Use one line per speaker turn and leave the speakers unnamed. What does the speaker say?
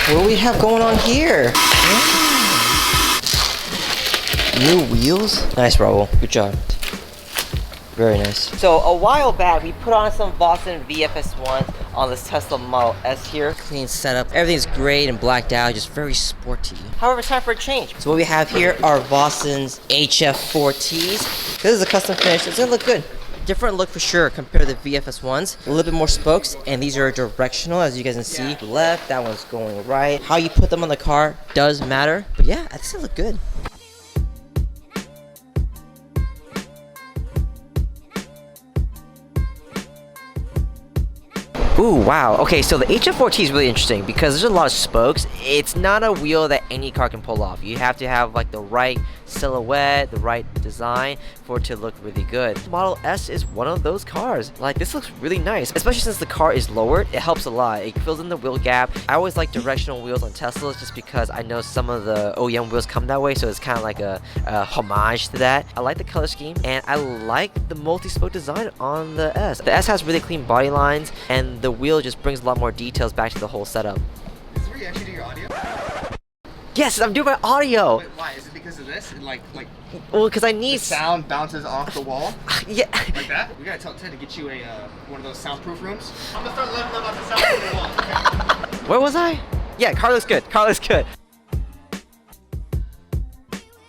What do we have going on here? New wheels? Nice, Raul. Good job. Very nice. So a while back, we put on some Vossen VFS1s on this Tesla Model S here. Clean setup. Everything's great and blacked out, just very sporty. However, it's time for a change. So what we have here are Vossen's HF4Ts. This is a custom finish. It's gonna look good. Different look for sure compared to the VFS1s. A little bit more spokes, and these are directional, as you guys can see. Left, that one's going right. How you put them on the car does matter. But yeah, I think they look good. Ooh, wow. Okay, so the HF4T is really interesting because there's a lot of spokes. It's not a wheel that any car can pull off. You have to have like the right silhouette, the right design for it to look really good. Model S is one of those cars. Like, this looks really nice, especially since the car is lowered. It helps a lot. It fills in the wheel gap. I always like directional wheels on Teslas just because I know some of the OEM wheels come that way, so it's kind of like a homage to that. I like the color scheme, and I like the multi-spoke design on the S. The S has really clean body lines, and the wheel just brings a lot more details back to the whole setup.
Is this where you actually do your audio?
Yes, I'm doing my audio.
Wait, why? Is it because of this? And like
well, because I need
the sound bounces off the wall?
Yeah.
Like that? We gotta tell Ted to get you a one of those soundproof rooms. I'm gonna start letting them out the soundproof wall.
Where was I? Yeah, car looks good. Car looks good.